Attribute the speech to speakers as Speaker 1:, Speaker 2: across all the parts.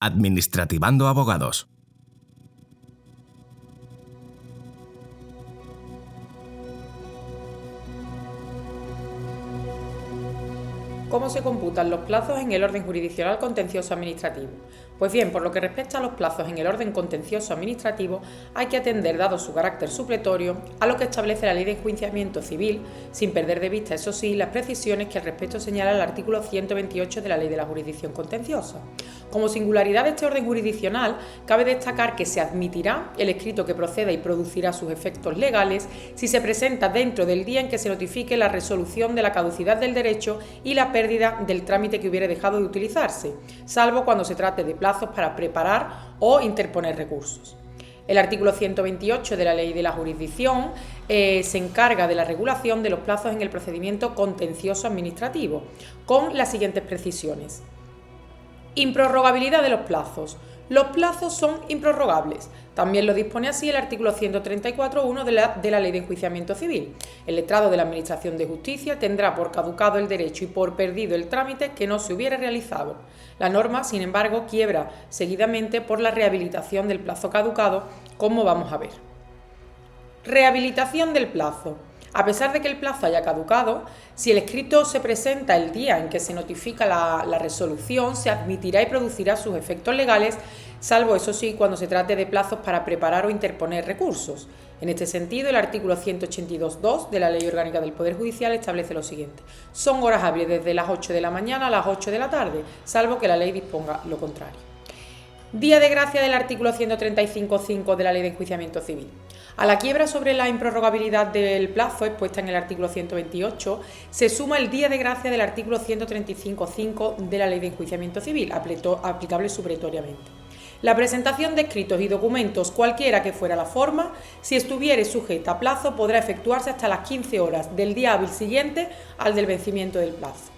Speaker 1: Administrativando Abogados.
Speaker 2: ¿Cómo se computan los plazos en el orden jurisdiccional contencioso administrativo? Pues bien, por lo que respecta a los plazos en el orden contencioso administrativo, hay que atender, dado su carácter supletorio, a lo que establece la Ley de Enjuiciamiento Civil, sin perder de vista, eso sí, las precisiones que al respecto señala el artículo 128 de la Ley de la Jurisdicción Contenciosa. Como singularidad de este orden jurisdiccional, cabe destacar que se admitirá el escrito que proceda y producirá sus efectos legales si se presenta dentro del día en que se notifique la resolución de la caducidad del derecho y la pérdida del trámite que hubiere dejado de utilizarse, salvo cuando se trate de plazos para preparar o interponer recursos. El artículo 128 de la Ley de la Jurisdicción se encarga de la regulación de los plazos en el procedimiento contencioso administrativo, con las siguientes precisiones. Improrrogabilidad de los plazos. Los plazos son improrrogables. También lo dispone así el artículo 134.1 de la Ley de Enjuiciamiento Civil. El letrado de la Administración de Justicia tendrá por caducado el derecho y por perdido el trámite que no se hubiere realizado. La norma, sin embargo, quiebra seguidamente por la rehabilitación del plazo caducado, como vamos a ver. Rehabilitación del plazo. A pesar de que el plazo haya caducado, si el escrito se presenta el día en que se notifica la resolución, se admitirá y producirá sus efectos legales, salvo, eso sí, cuando se trate de plazos para preparar o interponer recursos. En este sentido, el artículo 182.2 de la Ley Orgánica del Poder Judicial establece lo siguiente. Son horas hábiles desde las 8 de la mañana a las 8 de la tarde, salvo que la ley disponga lo contrario. Día de gracia del artículo 135.5 de la Ley de Enjuiciamiento Civil. A la quiebra sobre la improrrogabilidad del plazo expuesta en el artículo 128 se suma el día de gracia del artículo 135.5 de la Ley de Enjuiciamiento Civil, aplicable supletoriamente. La presentación de escritos y documentos, cualquiera que fuera la forma, si estuviere sujeta a plazo, podrá efectuarse hasta las 15 horas del día hábil siguiente al del vencimiento del plazo.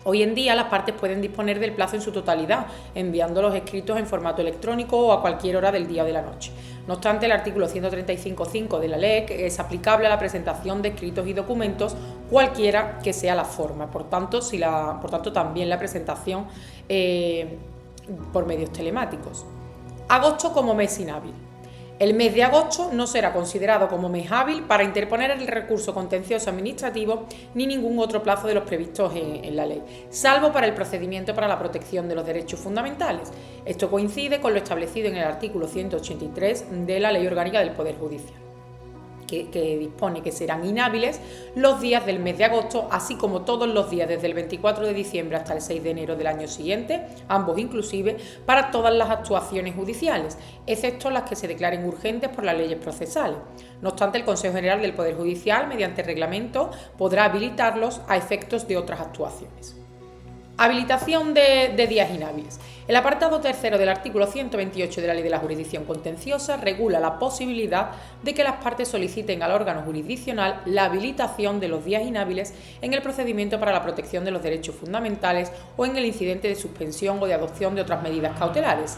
Speaker 2: Hoy en día las partes pueden disponer del plazo en su totalidad, enviando los escritos en formato electrónico o a cualquier hora del día o de la noche. No obstante, el artículo 135.5 de la LEC es aplicable a la presentación de escritos y documentos, cualquiera que sea la forma. Por tanto, también la presentación por medios telemáticos. Agosto como mes inhábil. El mes de agosto no será considerado como mes hábil para interponer el recurso contencioso administrativo ni ningún otro plazo de los previstos en la ley, salvo para el procedimiento para la protección de los derechos fundamentales. Esto coincide con lo establecido en el artículo 183 de la Ley Orgánica del Poder Judicial, que dispone que serán inhábiles los días del mes de agosto, así como todos los días desde el 24 de diciembre hasta el 6 de enero del año siguiente, ambos inclusive, para todas las actuaciones judiciales, excepto las que se declaren urgentes por las leyes procesales. No obstante, el Consejo General del Poder Judicial, mediante reglamento, podrá habilitarlos a efectos de otras actuaciones. Habilitación de días inhábiles. El apartado tercero del artículo 128 de la Ley de la Jurisdicción Contenciosa regula la posibilidad de que las partes soliciten al órgano jurisdiccional la habilitación de los días inhábiles en el procedimiento para la protección de los derechos fundamentales o en el incidente de suspensión o de adopción de otras medidas cautelares.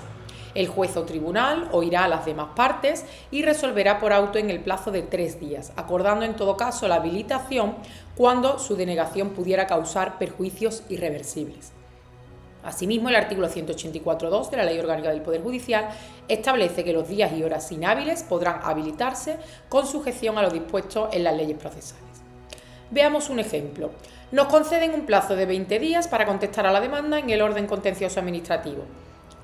Speaker 2: El juez o tribunal oirá a las demás partes y resolverá por auto en el plazo de 3 días, acordando en todo caso la habilitación cuando su denegación pudiera causar perjuicios irreversibles. Asimismo, el artículo 184.2 de la Ley Orgánica del Poder Judicial establece que los días y horas inhábiles podrán habilitarse con sujeción a lo dispuesto en las leyes procesales. Veamos un ejemplo. Nos conceden un plazo de 20 días para contestar a la demanda en el orden contencioso administrativo.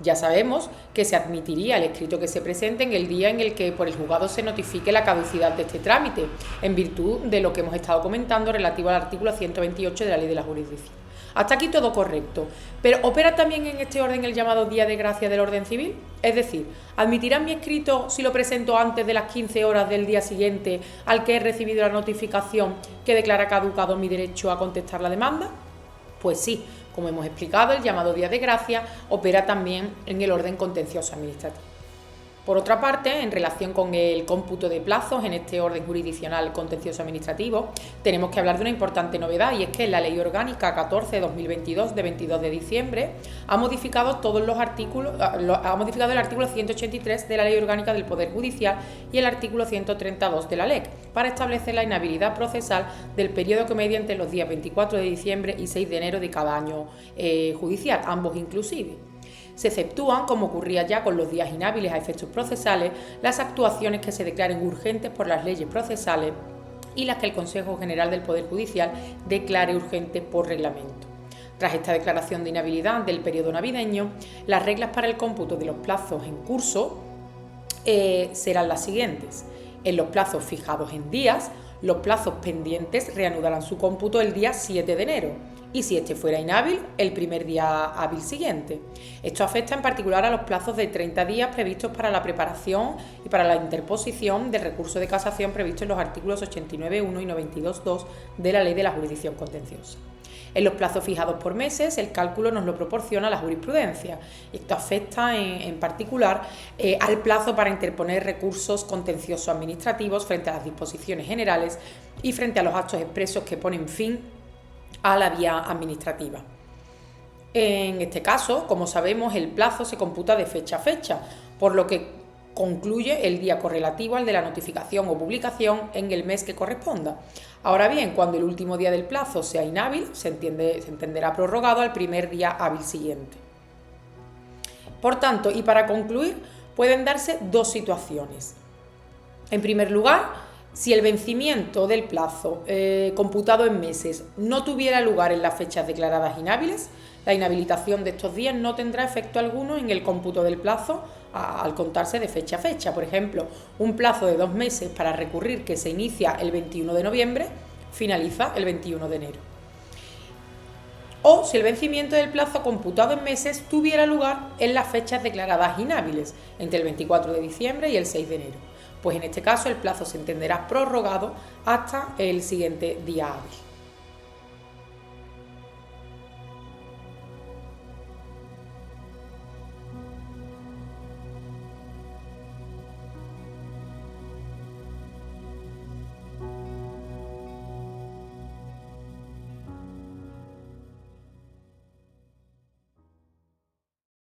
Speaker 2: Ya sabemos que se admitiría el escrito que se presente en el día en el que por el juzgado se notifique la caducidad de este trámite, en virtud de lo que hemos estado comentando relativo al artículo 128 de la Ley de la Jurisdicción. Hasta aquí todo correcto, pero ¿opera también en este orden el llamado día de gracia del orden civil? Es decir, ¿admitirán mi escrito si lo presento antes de las 15 horas del día siguiente al que he recibido la notificación que declara caducado mi derecho a contestar la demanda? Pues sí. Como hemos explicado, el llamado día de gracia opera también en el orden contencioso administrativo. Por otra parte, en relación con el cómputo de plazos en este orden jurisdiccional contencioso administrativo, tenemos que hablar de una importante novedad, y es que la Ley Orgánica 14/2022 de 22 de diciembre ha modificado el artículo 183 de la Ley Orgánica del Poder Judicial y el artículo 132 de la LEC para establecer la inhabilidad procesal del periodo que media entre los días 24 de diciembre y 6 de enero de cada año judicial, ambos inclusive. Se exceptúan, como ocurría ya con los días inhábiles a efectos procesales, las actuaciones que se declaren urgentes por las leyes procesales y las que el Consejo General del Poder Judicial declare urgentes por reglamento. Tras esta declaración de inhabilidad del periodo navideño, las reglas para el cómputo de los plazos en curso serán las siguientes. En los plazos fijados en días, los plazos pendientes reanudarán su cómputo el día 7 de enero y si este fuera inhábil, el primer día hábil siguiente. Esto afecta en particular a los plazos de 30 días previstos para la preparación y para la interposición del recurso de casación previsto en los artículos 89.1 y 92.2 de la Ley de la Jurisdicción Contenciosa. En los plazos fijados por meses, el cálculo nos lo proporciona la jurisprudencia. Esto afecta en particular al plazo para interponer recursos contenciosos administrativos frente a las disposiciones generales y frente a los actos expresos que ponen fin a la vía administrativa. En este caso, como sabemos, el plazo se computa de fecha a fecha, por lo que concluye el día correlativo al de la notificación o publicación en el mes que corresponda. Ahora bien, cuando el último día del plazo sea inhábil, se entenderá prorrogado al primer día hábil siguiente. Por tanto, y para concluir, pueden darse dos situaciones. En primer lugar, si el vencimiento del plazo computado en meses no tuviera lugar en las fechas declaradas inhábiles, la inhabilitación de estos días no tendrá efecto alguno en el cómputo del plazo al contarse de fecha a fecha. Por ejemplo, un plazo de 2 meses para recurrir que se inicia el 21 de noviembre finaliza el 21 de enero. O si el vencimiento del plazo computado en meses tuviera lugar en las fechas declaradas inhábiles, entre el 24 de diciembre y el 6 de enero. Pues en este caso el plazo se entenderá prorrogado hasta el siguiente día hábil.